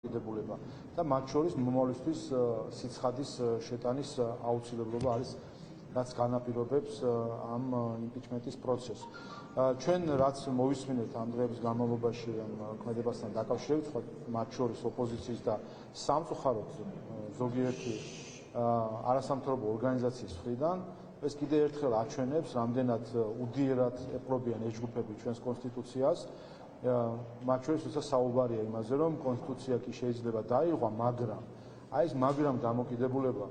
დამოკიდებულება და მათ შორის მომავლისთვის სიცხადის შეტანის აუცილებლობა არის, რაც განაპირობებს ამ იმპიჩმენტის პროცესს. ჩვენ რაც მოვისმინეთ ამ დღეების განმავლობაში ქმედებასთან დაკავშირებით, მათ შორის ოპოზიციის და სამწუხაროდ ზოგიერთი არასამთავრობო ორგანიზაციის მხრიდან ეს კიდევ ერთხელ აჩვენებს, რამდენად უდიერად ეპყრობიან ეს ჯგუფები ჩვენს კონსტიტუციას. მათ შორის როცა საუბარია იმაზე, რომ კონსტიტუცია კი შეიძლება დაიღვა, მაგრამ აი ეს მაგრამ დამოკიდებულება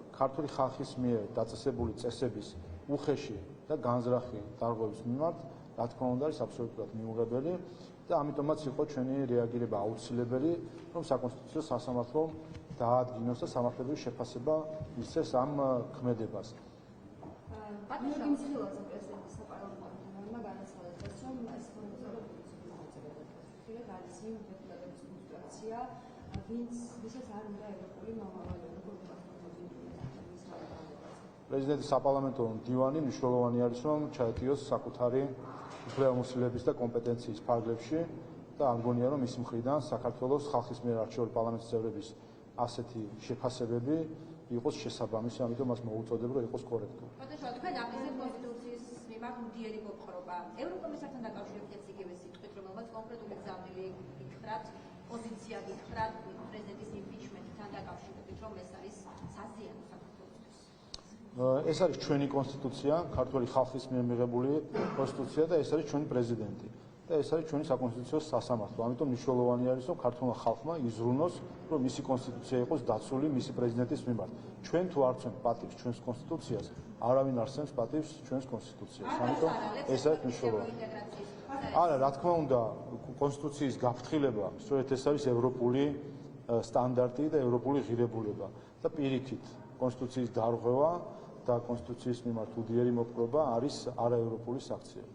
ქართული ხალხის მიერ დაწესებული წესების უხეში და განზრახი დარღვევის მიმართ, რა თქმა უნდა, არის აბსოლუტურად მიუღებელი და ამიტომაც იყო ჩვენი რეაგირება აუცილებელი, რომ საკონსტიტუციო სასამართლომ დაადგინოს და სამართლებრივი შეფასება მისცეს ამ ქმედებას. პრეზიდენტის საპარლამენტო მდივანი მნიშვნელოვანი არის, რომ ჩაეტიოს საკუთარი უფლებამოსილების და კომპეტენციის ფარგლებში და არ მგონია, რომ მის მხრიდან საქართველოს ხალხის მიერ არჩეული პარლამენტის წევრების ასეთი შეფასებები იყოს შესაბამისი, ამიტომ მას მოუწოდებ, რომ იყოს კორექტული. თქვენ აპირებთ კონსტიტუციის მიმართ უდიერი მოპყრობა. ევროკომისართან დაკავშირებით იგივე სიტყვით, რომელმაც კონკრეტული გზავნილი გითხრათ, პოზიცია გითხრათ პრეზიდენტის იმპიჩმენტთან დაკავშირებით, რომ ეს არის საზიანო საქართველოსთვის. ეს არის ჩვენი კონსტიტუცია, ქართული ხალხის მიერ მიღებული კონსტიტუცია და ეს არის ჩვენი პრეზიდენტი. და ეს არის ჩვენი საკონსტიტუციო სასამართლო. ამიტომ მნიშვნელოვანი არის, რომ ქართულმა ხალხმა იზრუნოს, რომ მისი კონსტიტუცია იყოს დაცული მისი პრეზიდენტის მიმართ. ჩვენ თუ არ ვცემთ პატივს ჩვენს კონსტიტუციას, არავინ არ სცემს პატივს ჩვენს კონსტიტუციას. ამიტომ ეს არის მნიშვნელოვანი. არა, რა თქმა უნდა, კონსტიტუციის გაფრთხილება, სწორედ ეს არის ევროპული სტანდარტი და ევროპული ღირებულება და პირიქით კონსტიტუციის დარღვევა და კონსტიტუციის მიმართ უდიერი მოპყრობა არის არაევროპული საქციელი.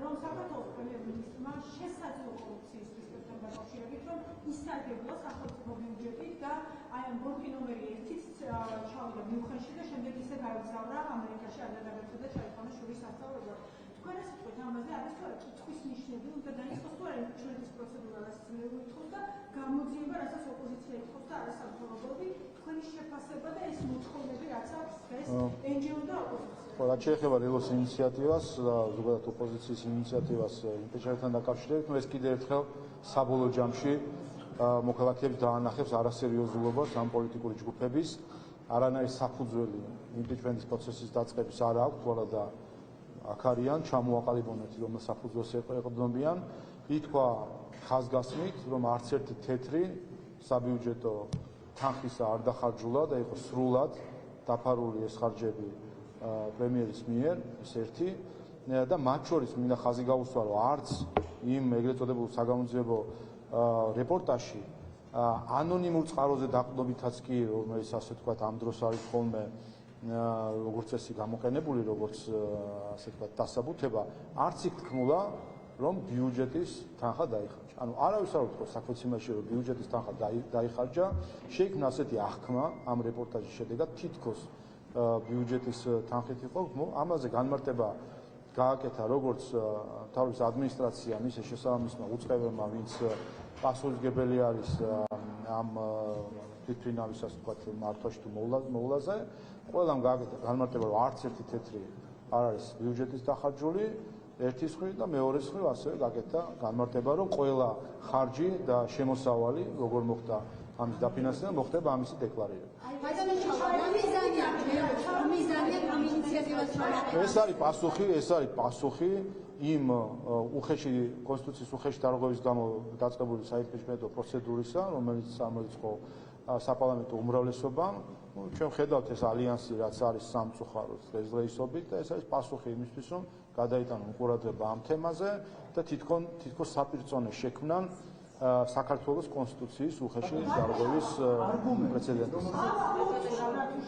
რომ საქართველოს პრემიერ-მინისტრმა შესაძლო კორუფციის რისკებთან დაკავშირებით, რომ ისარგებლოს სახელმწიფო ბიუჯეტით და აი ამ ბორტი ნომერი 1-ით ჩავიდა მიუნხენში და შემდეგ ისე გაემგზავრა ამერიკაში ადრე-ადრე და ჩაიყვანა შურის სასწავლებლად. თქვენ ასე თქვით ამაზე არის თუ არა კითხვის ნიშნები უნდა დაიწყოს თუ არა იმპიჩმენტის პროცედურა, რასაც მე ვითხოთ და გამოძიება, რასაც ოპოზიცია ითხოვს და არასამთავრობოები, თქვენი შეფასება და ეს მოთხოვნები, რაც აქვს დღეს NGO და ოპოზიცია. რაც შეეხება რელოს ინიციატივას და ზოგადად ოპოზიციის ინიციატივას იმპიჩმენტთან დაკავშირებით, ეს კიდევ ერთხელ საბოლოო ჯამში მოქალაქეებს დაანახებს არასერიოზულობას ამ პოლიტიკური ჯგუფების, არანაირი საფუძველი იმპიჩმენტის პროცესის დაწყების არ აქვს, თორე და აქ არიან ჩამოაყალიბონეთ, რომ საფუძველს ეყრდნობიან. ითქვა ხაზგასმით, რომ არც ერთი თეთრი საბიუჯეტო თანხისა არ დახარჯულა და იყო სრულად დაფარული ეს ხარჯები პრემიერის მიერ, ეს ერთი და მათ შორის მინდა ხაზი გაუსვა, რომ არც იმ ეგრეთ წოდებულ საგამოძიებო რეპორტაჟში ანონიმურ წყაროზე დაყრდნობითაც კი, რომელიც ასე ვთქვათ ამ დროს არის ხოლმე როგორც წესი გამოყენებული, როგორც ასე ვთქვათ დასაბუთება, არც იქ თქმულა, რომ ბიუჯეტის თანხა დაიხარჯა. ანუ არავის არ უთქვას საქმეც იმაში, რომ ბიუჯეტის თანხა დაიხარჯა, შეიქმნა ასეთი აღქმა ამ რეპორტაჟის შედეგად, თითქოს ბიუჯეტის თანხით იყო, ამაზე განმარტება გააკეთა როგორც თავის ადმინისტრაციამ, ისე შესაბამისმა უწყებელმა, ვინც პასუხისმგებელი არის ამ თვითმფრინავის ასე ვთქვათ მართვაში თუ მოვლაზე, ყველამ გააკეთა განმარტება, რომ არც ერთი თეთრი არ არის ბიუჯეტის დახარჯული, ერთის მხრივ და მეორეს მხრივ ასევე გააკეთა განმარტება, რომ ყველა ხარჯი და შემოსავალი, როგორ მოხდა ამის დაფინანსება, მოხდება ამისი დეკლარირება. ეს არის პასუხი იმ უხეში კონსტიტუციის უხეში დარღვევის გამო დაწყებული საიმპიჩმენტო პროცედურისა, რომელიც ამოიწყო საპარლამენტო უმრავლესობამ. ჩვენ ხედავთ ეს ალიანსი, რაც არის სამწუხაროდ დღესდღეობით და ეს არის პასუხი იმისთვის, რომ გადაიტანონ ყურადღება ამ თემაზე და თითქოს საპირწონე შექმნან საქართველოს კონსტიტუციის უხეში დარღვევის პრეცედენტს.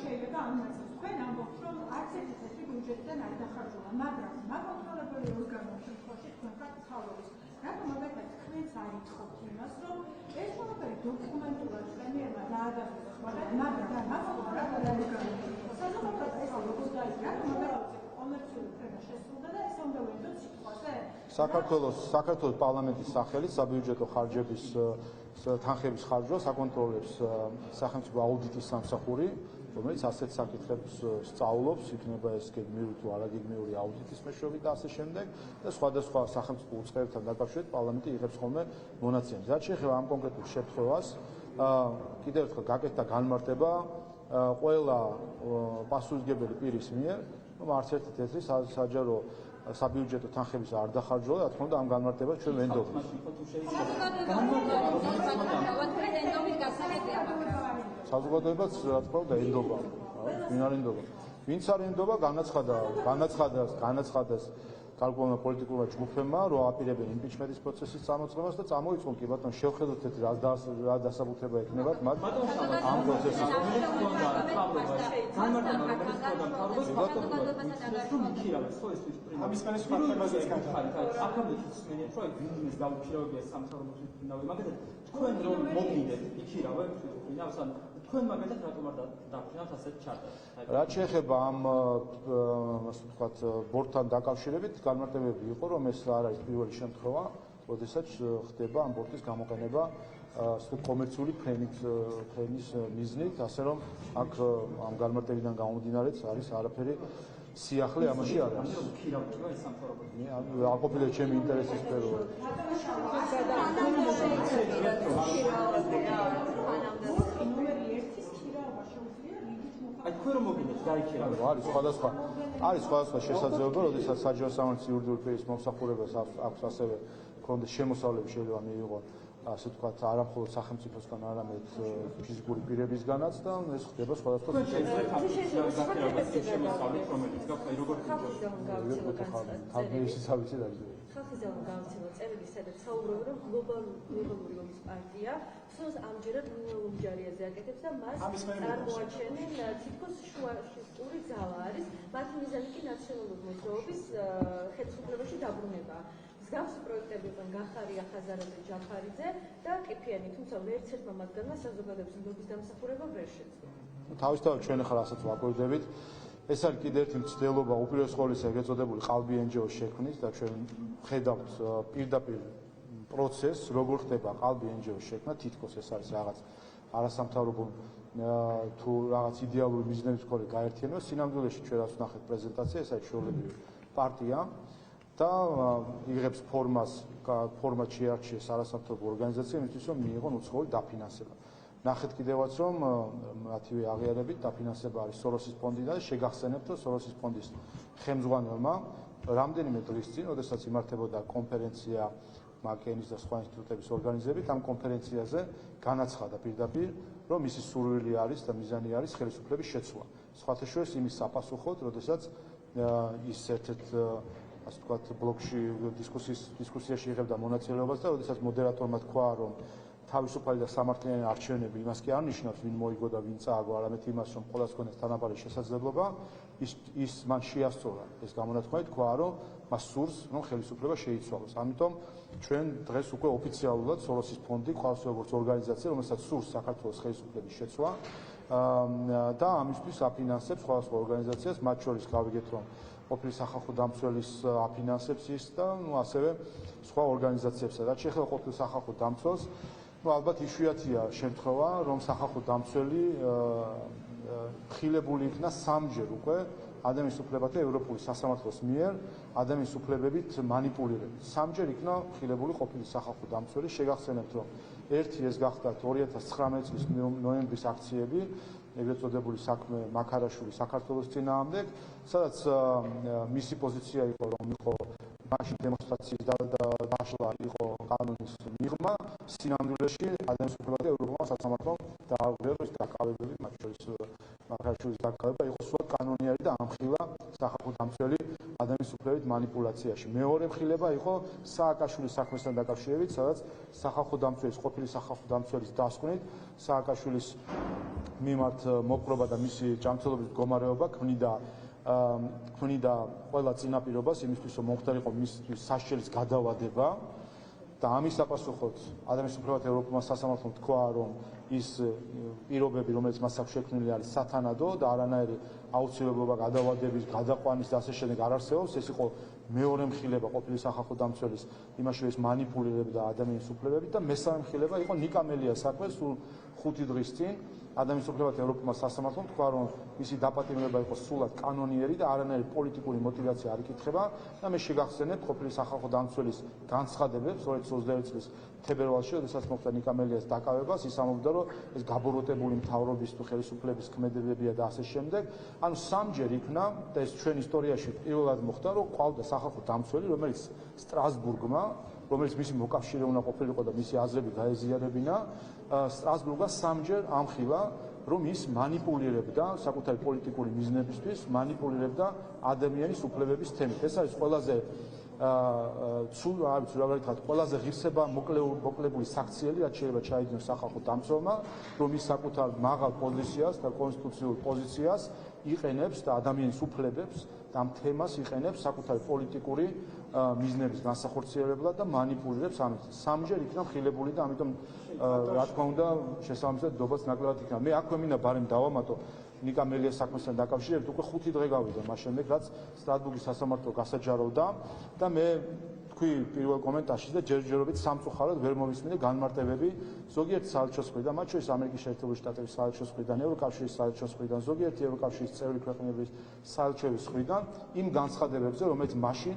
შეიძლება ამაზე თქვენ ამბობთ, რომ არც ერთი თეთრი ბიუჯეტიდან არ დახარჯულა, მაგრამ მაკონტროლებელი ორგანო შემთხვევაში თქვენ ხართ მთავრობის რატომ მაგალითად თქვენც არ ითხოვთ იმას, რომ ეს ყველაფერი დოკუმენტურად პრემიერმა დაადასტუროს, მაგრამ საზოგადოება ეს როგორ დაიწყო, რატომ მაგალითად კომერციული ფრენა შესრულდა და ეს უნდა ვიდოთ სიტყვაზე? საქართველოს პარლამენტის სახელით საბიუჯეტო ხარჯების თანხების ხარჯვა საკონტროლებს სახელმწიფო აუდიტის სამსახური, რომელიც ასეთ საკითხებს სწავლობს, იქნება ეს გეგმიური თუ არაგეგმიური აუდიტის მეშვეობით და ასე შემდეგ და სხვადასხვა სახელმწიფო უწყებებთან დაკავშირებით პარლამენტი იღებს ხოლმე მონაცემებს. რაც შეეხება ამ კონკრეტულ შემთხვევას, კიდევ ერთხელ გაკეთდა განმარტება ყველა პასუხისმგებელი პირის მიერ, რომ არც ერთი თეთრი საჯარო საბიუჯეტო თანხების არ დახარჯულა, რა თქმა უნდა ამ განმარტებას ჩვენ ვენდობთ. საზოგადოებაც რა თქმა უნდა ენდობა. ვინ არ ენდობა? ვინც არ ენდობა, განაცხადეს გარკვეულმა პოლიტიკურმა ჯგუფებმა, რომ აპირებენ იმპიჩმენტის პროცესის წამოწყებას და წამოიწყონ კი ბატონო შევხედოთ ეს რა დასაბუთება ექნებათ მათ ამ პროცესში. ამის მერე სხვა თემაზეც გადავიდეთ. აქამდეც მენია რომ ბიზნეს გაუჩირავია სამთავრობო ფინალი, მაგალითად თქვენ რომ მოგიდეთ იქირავე ფინალს ან თქვენ მაგალითად რატომ არ დაფრინავთ ასეთ ჩარტას? რაც შეეხება ამ ასე ვთქვათ ბორტთან დაკავშირებით განმარტებები იყო, რომ ეს არ არის პირველი შემთხვევა, როდესაც ხდება ამ ბორტის გამოყენება კომერციული ფრენის მიზნით, ასე რომ აქ ამ განმარტებიდან გამომდინარეც არის არაფერი სიახლე ამაში არ არის. არ ყოფილა ჩემი ინტერესის სფერო. აი თქვენ რომ მოგინეთ დაიქირავე. არის სხვადასხვა შესაძლებლობა, როდესაც საჯარო სამართლის იურიდიული პირის მომსახურებას აქვს ასევე ქონდეს შემოსავლები შეიძლება მიიღო ასე ვთქვათ არა მხოლოდ სახელმწიფოსგან, არამედ ფიზიკური პირებისგანაც და ეს ხდება სხვადასხვა შემოსავლით, რომელიც გაქვს აი როგორ ხალხიზავნა გამოცემა წერილი, სადაც საუბრობენ, რომ გლობალური ომის პარტია სულს ამჯერად უმჯარიაზე აკეთებს და მას წარმოაჩენენ თითქოს შუაშისტური ძალა არის, მათი მიზანი კი ნაციონალური მოძრაობის ხელისუფლებაში დაბრუნება. მსგავსი პროექტები იყვნენ გახარია, ხაზარაძე, ჯაფარიძე და ყიფიანი, თუმცა ვერც ერთმა მათგანმა საზოგადოების ნდობის დამსახურება ვერ შეძლო. თავისთავად ჩვენ ახლა რასაც ვაკვირდებით, ეს არის კიდევ ერთი მცდელობა უპირველეს ყოვლისა ეგრეთ წოდებული ყალბი NGO-ს შექმნის და ჩვენ ხედავთ პირდაპირ პროცესს, როგორ ხდება ყალბი NGO-ს შექმნა, თითქოს ეს არის რაღაც არასამთავრობო თუ რაღაც იდეალური მიზნების მქონე გაერთიანება. სინამდვილეში ჩვენ რაც ვნახეთ პრეზენტაცია, ეს არის ჩვეულებრივი პარტია და იღებს ფორმად შეარჩიეს არასამთავრობო ორგანიზაცია, იმისთვის რომ მიიღონ უცხოური დაფინანსება. ნახეთ კიდევაც რომ მათივე აღიარებით დაფინანსება არის სოროსის ფონდიდან და შეგახსენებთ რომ სოროსის ფონდის ხელმძღვანელმა რამდენიმე დღის წინ, როდესაც იმართებოდა კონფერენცია მაკენის და სხვა ინსტიტუტების ორგანიზებით, ამ კონფერენციაზე განაცხადა პირდაპირ, რომ მისი სურვილი არის და მიზანი არის ხელისუფლების შეცვლა. სხვათა შორის იმის საპასუხოდ, როდესაც ის ერთ-ერთ ასე ვთქვათ ბლოკში დისკუსიაში იღებდა მონაწილეობას და როდესაც მოდერატორმა თქვა, რომ თავისუფალი და სამართლიანი არჩევნები იმას კი არ ნიშნავს, ვინ მოიგო და ვინ წააგო, არამედ იმას, რომ ყველას ქონდეს თანაბარი შესაძლებლობა, ის მან შეასწორა ეს გამონათქვამი, თქვა, რომ მას სურს, რომ ხელისუფლება შეიცვალოს. ამიტომ ჩვენ დღეს უკვე ოფიციალურად სოროსის ფონდი ყავს როგორც ორგანიზაცია, რომელსაც სურს საქართველოს ხელისუფლების შეცვლა და ამისთვის აფინანსებს სხვადასხვა ორგანიზაციას, მათ შორის გავიგეთ, რომ ყოფილი სახალხო დამცველის აფინანსებს ის და ასევე სხვა ორგანიზაციებსა. რაც შეეხება ყოფილ სახალხო დამცველს, ალბათ იშვიათია შემთხვევა, რომ სახალხო დამცველი ხილებული იქნა სამჯერ უკვე ადამიანის უფლებათა ევროპული სასამართლოს მიერ ადამიანის უფლებებით მანიპულირებით. სამჯერ იქნა ხილებული ყოფილი სახალხო დამცველი. შეგახსენებთ, რომ ერთი ეს გახდათ 2019 წლის ნოემბრის აქციები, ეგრეთ წოდებული საქმე მაქარაშვილი საქართველოს წინააღმდეგ, სადაც მისი პოზიცია იყო, რომ იყო მაშინ დემონსტრაციის დაშლა იყო კანონის მიღმა, სინამდვილეში ადამიანის უფლებათა ევროპულმა სასამართლომ დააუღრა ეს დაკავებები, მათ შორის მაქარაშვილის დაკავება იყო სულად კანონიერი და ამხილა სახალხო დამცველი ადამიანის უფლებით მანიპულაციაში. მეორე მხილება იყო სააკაშვილის საქმესთან დაკავშირებით, სადაც სახალხო დამცველის, ყოფილი სახალხო დამცველის დასკვნით სააკაშვილის მიმართ მოპყრობა და მისი ჯანმრთელობის მდგომარეობა ქმნიდა ყველა წინაპირობას იმისთვის, რომ მომხდარიყო მისთვის სასჯელის გადავადება და ამის საპასუხოდ ადამიანის უფლებათა ევროპულმა სასამართლომ თქვა, რომ ის პირობები, რომელიც მას აქვს შექმნილი, არის სათანადო და არანაირი აუცილებლობა გადავადების, გადაყვანის და ასე შემდეგ არ არსებობს. ეს იყო მეორე მხილება ყოფილი სახალხო დამცველის იმაში, რომ ის მანიპულირებდა ადამიანის უფლებებით და მესამე მხილება იყო ნიკა მელიას საქმე სულ 5 დღის წინ ადამიანის უფლებათა ევროპულმა სასამართლომ თქვა, რომ მისი დაპატიმრება იყო სულად კანონიერი და არანაირი პოლიტიკური მოტივაცია არ იკითხება და მე შეგახსენებ ყოფილი სახალხო დამცველის განცხადებებს 2021 წლის თებერვალში, როდესაც მოხდა ნიკა მელიას დაკავებას, ის ამბობდა, რომ ეს გაბოროტებული მთავრობის თუ ხელისუფლების ქმედებებია და ასე შემდეგ. ანუ სამჯერ იქნა და ეს ჩვენ ისტორიაში პირველად მოხდა, რომ ყავდა სახალხო დამცველი, რომელიც სტრასბურგმა, რომელიც მისი მოკავშირე უნდა ყოფილიყო და მისი აზრები გაეზიარებინა, სტრასბურგმა სამჯერ ამხილა, რომ ის მანიპულირებდა საკუთარი პოლიტიკური მიზნებისთვის, მანიპულირებდა ადამიანის უფლებების თემით. ეს არის ყველაზე ყველაზე ღირსება მოკლებული საქციელი, რაც შეიძლება ჩაიდინოს სახალხო დამცველმა, რომ ის საკუთარ მაღალ პოზიციას და კონსტიტუციურ პოზიციას იყენებს და ადამიანის უფლებებს და ამ თემას იყენებს საკუთარი პოლიტიკური მიზნების განსახორციელებლად და მანიპულირებს ამით. სამჯერ იქნა მხილებული და ამიტომ რა თქმა უნდა შესაბამისად დობას ნაკლებად იქნა. მე აქვე მინდა ბარემ დავამატო ნიკა მელიას საქმესთან დაკავშირებით უკვე 5 დღე გავიდა მას შემდეგ, რაც სტრასბურგის სასამართლო გასაჯაროვდა და მე თქვი პირველ კომენტარში და ჯერჯერობით სამწუხაროდ ვერ მომისმინე განმარტებები ზოგიერთი საელჩოს მხრიდან, მათ შორის ამერიკის შეერთებული შტატების საელჩოს მხრიდან, ევროკავშირის საელჩოს მხრიდან, ზოგიერთი ევროკავშირის წევრი ქვეყნების საელჩოების მხრიდან იმ განცხადებებზე, რომელიც მაშინ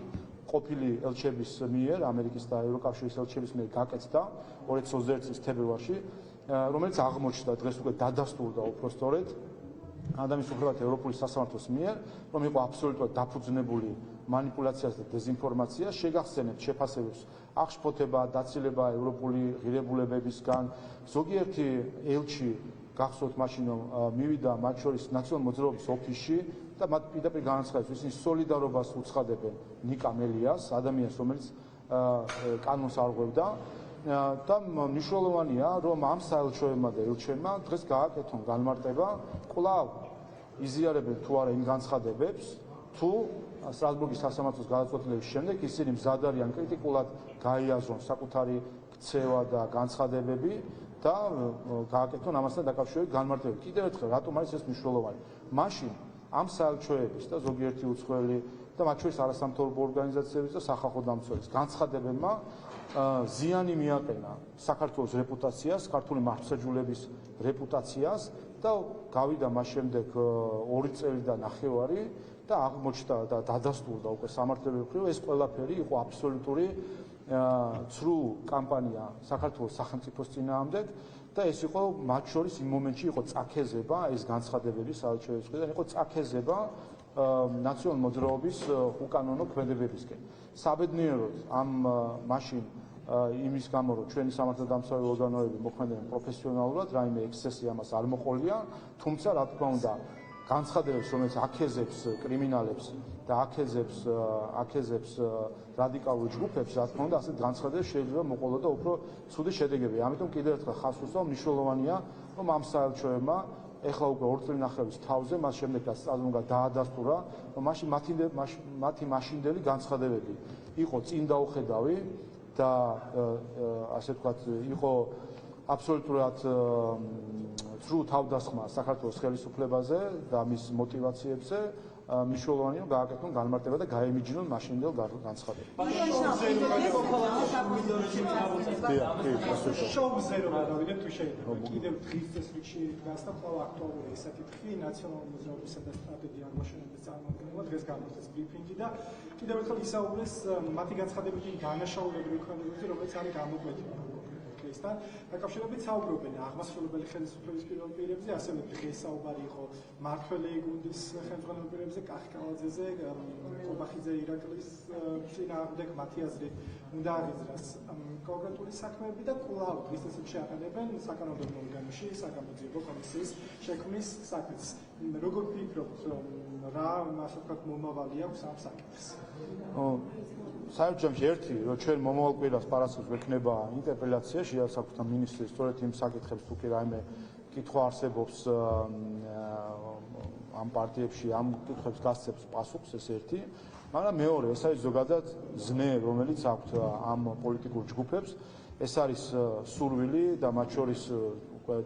ყოფილი ელჩების მიერ, ამერიკის და ევროკავშირის ელჩების მიერ გაკეთდა 2021 წლის თებერვალში, რომელიც აღმოჩნდა დღეს უკვე დადასტურდა უпростоრედ ადამიანის უფლებათა ევროპული სასამართლოს მიერ, რომ იყო აბსოლუტურად დაფუძნებული მანიპულაციას და დეზინფორმაციას, შეგახსენებთ შეფასებებს აღშფოთება, დაცილება ევროპული ღირებულებებისგან, ზოგიერთი ელჩი გახსოვთ მაშინ რომ მივიდა მათ შორის ნაციონალური მოძრაობის ოფისში და მათ პირდაპირ განაცხადეს, ისინი სოლიდარობას უცხადებენ ნიკა მელიას, ადამიანს, რომელიც კანონს არღვევდა და მნიშვნელოვანია, რომ ამ საელჩოებმა და ელჩებმა დღეს გააკეთონ განმარტება, კვლავ იზიარებენ თუ არა იმ განცხადებებს, თუ სტრასბურგის სასამართლოს გადაწყვეტილების შემდეგ ისინი მზად არიან კრიტიკულად გაიაზრონ საკუთარი ქცევა და განცხადებები და გააკეთონ ამასთან დაკავშირებით განმარტებები. კიდევ ერთხელ, რატომ არის ეს მნიშვნელოვანი? მაშინ ამ საელჩოების და ზოგიერთი უცხოელი და მათ შორის არასამთავრობო ორგანიზაციების და სახალხო დამცველის განცხადებებმა ზიანი მიაყენა საქართველოს რეპუტაციას, ქართული მართლმსაჯულების რეპუტაციას და გავიდა მას შემდეგ 2 წელი და ნახევარი და აღმოჩნდა და დადასტურდა უკვე სამართლებრივ მხრივ, ეს ყველაფერი იყო აბსოლუტური ცრუ კამპანია საქართველოს სახელმწიფოს წინააღმდეგ და ეს იყო მათ შორის იმ მომენტში იყო წაქეზება, ეს განცხადებები საელჩოების მხრიდან იყო წაქეზება ნაციონალური მოძრაობის უკანონო ქმედებებისკენ. საბედნიეროდ ამ მაშინ იმის გამო, რომ ჩვენი სამართალდამცავი ორგანოები მოქმედებენ პროფესიონალურად, რაიმე ექსცესი ამას არ მოყოლია, თუმცა რა თქმა უნდა განცხადებებს, რომელიც აქეზებს კრიმინალებს და აქეზებს რადიკალურ ჯგუფებს, რა თქმა უნდა, ასეთ განცხადებებს შეიძლება მოყოლოდა უფრო ცუდი შედეგები. ამიტომ კიდევ ერთხელ ხაზს უსვამ, მნიშვნელოვანია, რომ ამ საელჩოებმა ეხლა უკვე 2 წელი ნახევრის თავზე, მას შემდეგ რაც სტრასბურგმა დაადასტურა, რომ მათი მაშინდელი განცხადებები იყო წინ დაუხედავი და ასე ვთქვათ, იყო აბსოლუტურად ცრუ თავდასხმა საქართველოს ხელისუფლებაზე და მის მოტივაციებზე, მნიშვნელოვანია რომ გააკეთონ განმარტება და გაემიჯნონ მაშინდელ განცხადებებს. შოუზე რომ გავიდეთ თუ შეიძლება. კიდევ დღის წესრიგში დგას და ყველა აქტუალური ესეთი თქვი ნაციონალური მოძრაობისა და სტრატეგია აღმოჩენების წარმოქმნება დღეს გამოხდეს ბრიფინგი და კიდევ ერთხელ ისაუბრეს მათი განცხადებები განაშაულებრივი ქმედებებზე, რომელიც არის გამოკვეთილი. და დაკავშირებით საუბრობენ აღმასრულებელი ხელისუფლების პირველ პირებზე, ასევე დღეს საუბარი იყო მართველი გუნდის ხელმძღვანელ პირებზე, კახი კალაძეზე, ყობახიძე ირაკლის წინააღმდეგ მათი აზრით უნდა აღიზრას კონკრეტული საქმეები და კვლავ დღის წესრიგში აყენებენ საკანონმდებლო ორგანოში საგამოძიებო კომისიის შექმნის საკითხს. როგორ ფიქრობთ, რა ასე ვთქვათ მომავალი აქვს ამ საკითხს? საერთოდ ერთი, რომ ჩვენ მომავალ კვირას პარასკევს გვექნება ინტერპელაცია ამ პარტიებში ამ კითხვებს გასცემს პასუხს, ეს ერთი. მაგრამ მეორე, ეს არის ზოგადად ზნე, რომელიც აქვთ ამ პოლიტიკურ ჯგუფებს. ეს არის სურვილი და მათ შორის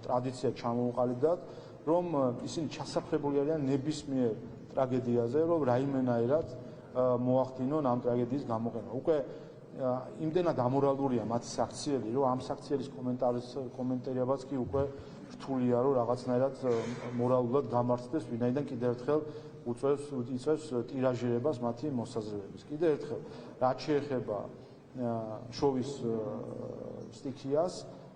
ტრადიცია ჩამოუყალიბდათ, რომ ისინი ჩასაფრებული არიან ნებისმიერ ტრაგედიაზე, რომ რაიმენაირად მოახდინონ ამ ტრაგედიის გამოყენება. უკვე იმდენად ამორალურია მათი საქციელი, რომ ამ საქციელის კომენტარებაც კი უკვე რთულია, რომ რაღაცნაირად მორალურად გამართდეს, ვინაიდან კიდევ ერთხელ იწვევს ტირაჟირებას მათი მოსაზრებების. კიდევ ერთხელ, რაც შეეხება შოვის სტიქიას,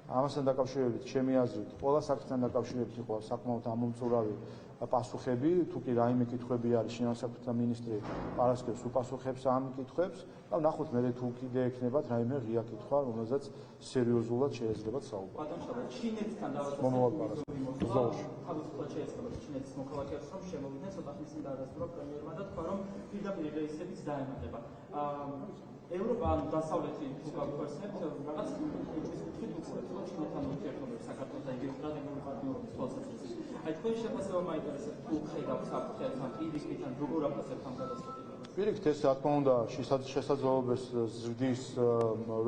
ამასთან დაკავშირებით, ჩემი აზრით, ყველა საკითხთან დაკავშირებით იყო საკმაოდ ამომწურავი პასუხები, თუ კი რაიმე კითხვები არის, შინაგან საქმეთა მინისტრი პარასკევს უპასუხებს ამ კითხვებს და ნახოთ მე თუ კიდე ექნებათ რაიმე ღია კითხვა, რომელზეც სერიოზულად შეეძლებათ საუბარი. ბატონო, ჩინეთთან მომავალ თავისუფლად შეეცდება ჩინეთის მოქალაქეებს, რომ შემოვიდნენ ცოტა ხნის წინ დაადასტურა პრემიერმა და თქვა, რომ პირდაპირ რეისებიც დაემატება. ევროპა ან დასავლეთი თუ გავხსენებთ, რაღაც ის კუთხით უწევს, რომ ჩინეთთან ურთიერთობებს საქართველოს და იგივე სტრატეგიული პარტნიორობის თვალსაზრისით. აი თქვენი შეფასება მაინტერესებს, თუ ხედავთ საფრთხეს ან პირიქით ან როგორ აფასებთ ამ გადაწყვეტილებას? პირიქით ეს რა თქმა უნდა შესაძლებლობებს ზრდის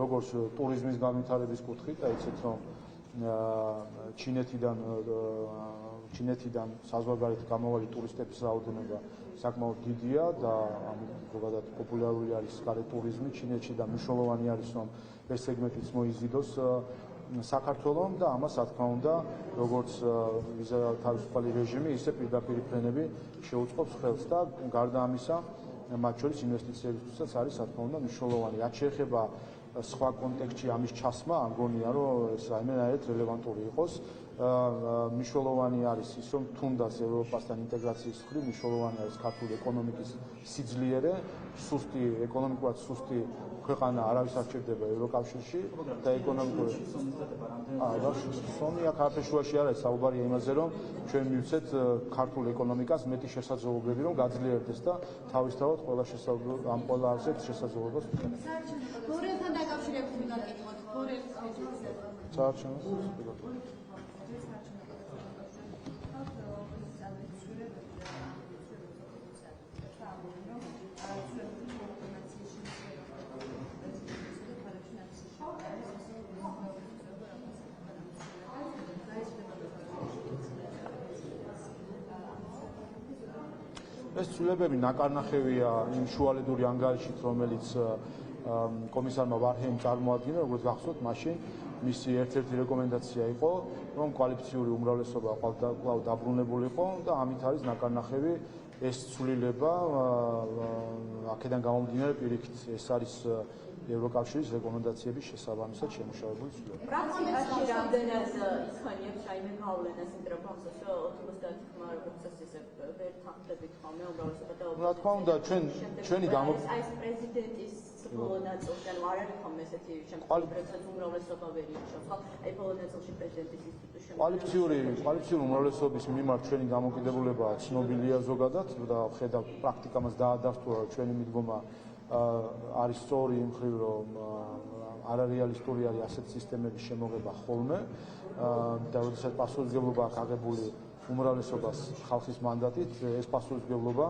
როგორც ტურიზმის განვითარების კუთხით, აიცეთ რომ ჩინეთიდან საზღვარგარეთ გამოვალი ტურისტების რაოდენობა საკმაოდ დიდია და ზოგადად პოპულარული არის გარე ტურიზმი ჩინეთში და მნიშვნელოვანი არის რომ ეს სეგმენტიც მოიზიდოს საქართველოს და ამას რა თქმა უნდა როგორც ვიზა თავისუფალი რეჟიმი ისე პირდაპირ ფრენები შეუწყობს ხელს და გარდა ამისა მათ შორის ინვესტიციებისთვისაც არის რა თქმა უნდა მნიშვნელოვანი. რაც შეეხება სხვა კონტექსტში ამის ჩასმა, ამგონია რომ ეს რაიმენაირად რელევანტური იყოს. მნიშვნელოვანი არის ის, რომ თუნდაც ევროპასთან ინტეგრაციის მხრივ მნიშვნელოვანი არის ქართული ეკონომიკის სიძლიერე, სუსტი ეკონომიკურად სუსტი ქვეყანა არავის არ სჭირდება ევროკავშირში და ეკონომიკური სომია ქართლში არის საუბარია იმაზე, რომ ჩვენ მივცეთ ქართულ ეკონომიკას მეტი შესაძლებლობები, რომ გაძლიერდეს და თავისთავად ყველა ამ ყველა არსებს შესაძლებლობას ვქონდეს. ბორელთან დაკავშირებით მინდა გითხოთ, ბორელის პოზიცია. საარჩევნო ეს ცვლილებები ნაკარნახევია იმ შუალედური ანგარიშით, რომელიც კომისარმა ვარჰეიმ წარმოადგინა, როგორც გახსოვთ, მაშინ მისი ერთ-ერთი რეკომენდაცია იყო, რომ კვალიფიციური უმრავლესობა კვლავ დაბრუნებულიყო და ამით არის ნაკარნახევი ეს ცვლილება აქედან გამომდინარე პირიქით ეს არის ევროკავშირის რეკომენდაციების შესაბამისად შემუშავებული ცვლილება. პრაქტიკაში რამდენად ისხანიებს რაიმე გავლენას იმ პროფესორს, რომ 90 ხმა როგორც ესე ვერ თანხდებით ხოლმე უმრავლესობა და რა თქმა უნდა ჩვენი აი პრეზიდენტის ნაწილში ანუ არ არის ხოლმე ესეთი შემთხვევებსაც უმრავლესობა ვერ ირჩევს ხო? აი ბოლო ნაწილში პრეზიდენტის ინსტიტუტში კვალიფიციური უმრავლესობის მიმართ ჩვენი დამოკიდებულება ცნობილია ზოგადად და ხედავ პრაქტიკამას დაადასტურა ჩვენი მიდგომა არის სწორი იმ მხრივ რომ არარეალისტური არის ასეთ სისტემების შემოღება ხოლმე და როდესაც პასუხისმგებლობა აქვს აღებული უმრავლესობას ხალხის მანდატით ეს პასუხისმგებლობა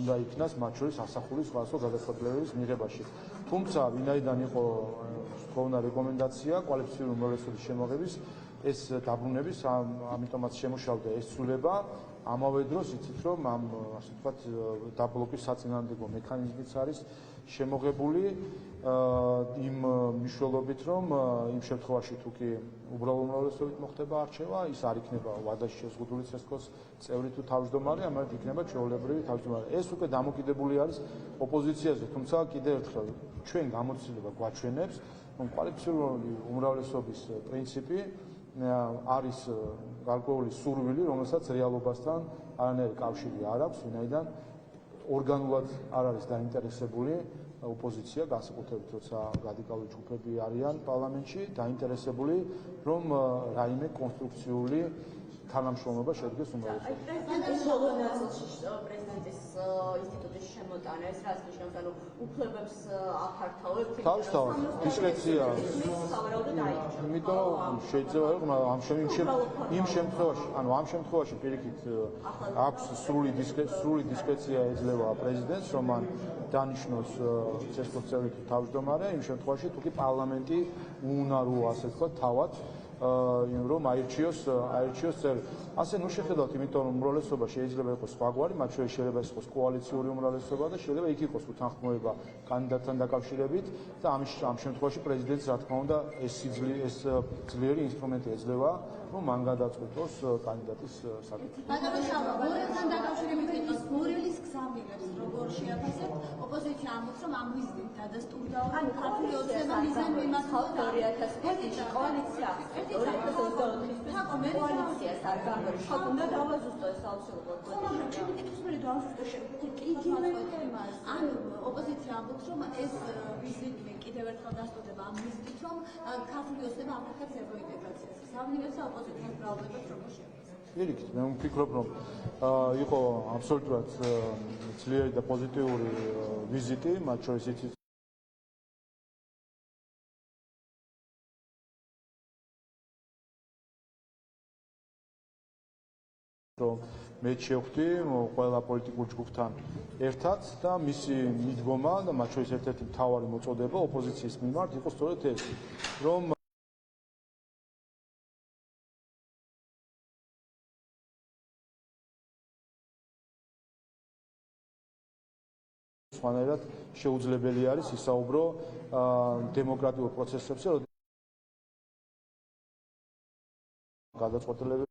უნდა იქნას მათ შორის ასახული სხვადასხვა გადაწყვეტილებების მიღებაში. თუმცა ვინაიდან იყო სწორნა რეკომენდაცია კვალიფიციური უმრავლესობის შემოღების ეს დაბრუნების ამიტომაც შემუშავდა ეს ცვლილება ამავე დროს იცით რომ ამ ასე ვთქვათ დაბლოკის საწინააღმდეგო მექანიზმიც არის შემოღებული იმ მნიშვნელობით რომ იმ შემთხვევაში თუ კი უბრალო უმრავლესობით მოხდება არჩევა ის არ იქნება ვადაში შეზღუდული ცესკოს წევრი თუ თავმჯდომარე ამათ იქნება ჩვეულებრივი თავმჯდომარე ეს უკვე დამოკიდებული არის ოპოზიციაზე თუმცა კიდევ ერთხელ ჩვენ გამოცდილება გვაჩვენებს რომ კვალიფიციური უმრავლესობის პრინციპი არის გარკვეული სურვილი, რომელსაც რეალობასთან არანაირი კავშირი არ აქვს, ვინაიდან ორგანულად არ არის დაინტერესებული ოპოზიცია, განსაკუთრებით როცა რადიკალური ჯგუფები არიან პარლამენტში, დაინტერესებული, რომ რაიმე კონსტრუქციული თანამშრომლობა შედგეს უმრავლესობა. პრეზიდენტის ბოლო ნაწილში პრეზიდენტის ინსტიტუტის შემოტანა ეს რაც ნიშნავს, ანუ უფლებებს აფართოვებს. თავისთავად, დისკრეცია. იმიტომ შეიძლება რომ იმ შემთხვევაში პირიქით აქვს სრული დისკრეცია ეძლევა პრეზიდენტს, რომ მან დანიშნოს ცესკოს წევრი თავმჯდომარე, იმ შემთხვევაში თუკი პარლამენტი უნარო ასე თქვა თავად რომ აირჩიოს წევრი. ასე ნუ შეხედავთ, იმიტომ რომ უმრავლესობა შეიძლება იყოს სხვაგვარი, მათ შორის შეიძლება იყოს კოალიციური უმრავლესობა და შეიძლება იქ იყოს უთანხმოება კანდიდატთან დაკავშირებით და ამ შემთხვევაში პრეზიდენტს რა თქმა უნდა ეს ძლიერი ინსტრუმენტი ეძლევა, რომ მან გადაწყვიტოს კანდიდატის საკითხი. ბატონო შალვა, ბორელთან დაკავშირებით იყოს ბორელის გზავნილებს როგორ შეაფასებთ? ოპოზიცია ამბობს, რომ ამ ვიზიტით დადასტურდა რომ ქართული ოცნება მიზნად მიმართულდა 2001 წელს კოალიცია 2024 კოალიციას არ გამორჩა უნდა დავაზუსტო ეს აუცილებლად. ჩემი კითხვის მე დავაზუსტო იგივე თემას. ან ოპოზიცია ამბობს, რომ ეს ვიზიტი კიდევ ერთხელ დასტურდება ამ ვიზიტით, რომ ქართული ოცნება აფრთხებს ევროინტეგრაციას. გზავნილებს და ოპოზიციას ბრალდებას როგორ შეაფასებთ? პირიქით, მე ვფიქრობ, რომ იყო აბსოლუტურად ძლიერი და პოზიტიური ვიზიტი, მათ შორის იცით რომ მე შევხვდი ყველა პოლიტიკურ ჯგუფთან ერთად და მისი მიდგომა და მათ შორის ერთ-ერთი მთავარი მოწოდება ოპოზიციის მიმართ იყო სწორედ ეს, რომ სხვანაირად შეუძლებელი არის ისაუბრო დემოკრატიულ პროცესებზე, გადაწყვეტილებები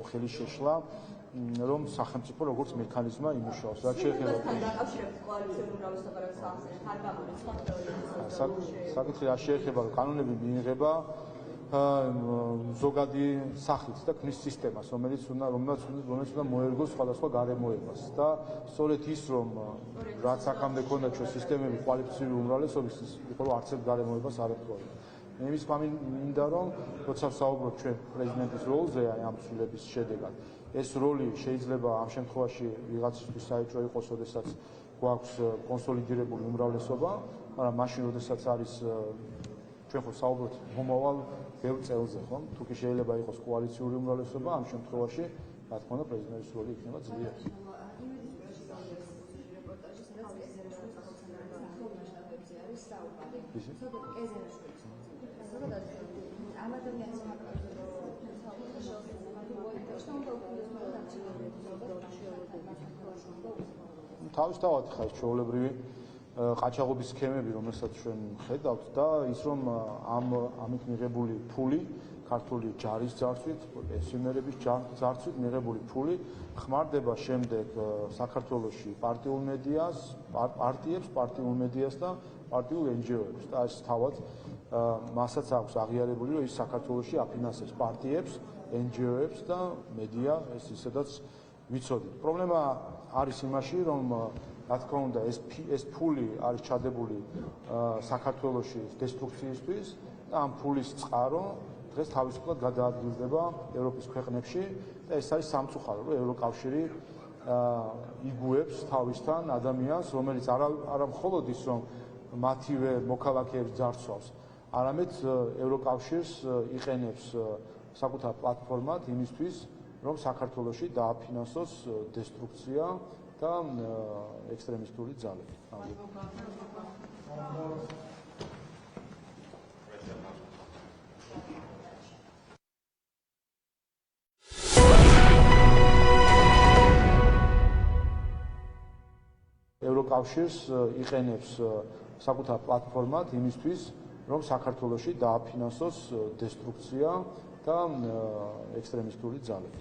ხელი შეშლა, რომ სახელმწიფო როგორც მექანიზმა იმუშაოს. რაც შეეხება დაკავშირებით კოალიციური უმრავლესობა რაც ახსენეთ, არ გამორიცხავს თეორიულად. საკითხი რა შეეხება, რომ კანონები მიიღება ზოგადი სახით და ქმნის სისტემას, რომელიც უნდა მოერგოს სხვადასხვა გარემოებას და სწორედ ის, რომ რაც აქამდე ქონდა ჩვენ სისტემები კვალიფიციური უმრავლესობის, იყო რომ არც ერთ გარემოებას არ ემთხვევა. იმის მინდა რომ როცა ვსაუბრობ ჩვენ პრეზიდენტის როლზე ამ ცვლილების შედეგად, ეს როლი შეიძლება ამ შემთხვევაში ვიღაცისთვის საერთო იყოს, როდესაც გვაქვს კონსოლიდირებული უმრავლესობა, მაგრამ მაშინ როდესაც არის ჩვენ ხო საუბრობთ მომავალ ბევრ წელზე, ხო? თუკი შეიძლება იყოს კოალიციური უმრავლესობა, ამ შემთხვევაში, რა თქმა უნდა, პრეზიდენტის როლი იქნება ძლიერი. ამ ადამიანის თავისთავად ხარ ჩვეულებრივი ყაჩაღობის სქემები, რომელსაც ჩვენ ხედავთ და ის რომ ამით მიღებული ფული ქართული ჯარის ძარცვით, პენსიონერების ძარცვით მიღებული ფული ხმარდება შემდეგ საქართველოში პარტიულ მედიას, პარტიულ მედიას და პარტიულ NGO-ებს და ეს თავად მასაც აქვს აღიარებული, რომ ის საქართველოში აფინანსებს პარტიებს, NGO-ებს და მედია ეს ისედაც ვიცოდით. პრობლემა არის იმაში, რომ რა თქმა უნდა ეს ფული არის ჩადებული საქართველოში დესტრუქციისთვის და ამ ფულის წყარო დღეს თავისუფლად გადაადგილდება ევროპის ქვეყნებში და ეს არის სამწუხარო, რომ ევროკავშირი იგუებს თავისთან ადამიანს, რომელიც არა მხოლოდ ის, რომ მათივე მოქალაქეებს ძარცვავს, არამედ ევროკავშირს იყენებს საკუთარ პლატფორმად იმისთვის, რომ საქართველოში დააფინანსოს დესტრუქცია და ექსტრემისტული ძალები. ევროკავშირს იყენებს საკუთარ პლატფორმად იმისთვის, რომ საქართველოში დააფინანსოს დესტრუქცია და ექსტრემისტული ძალები.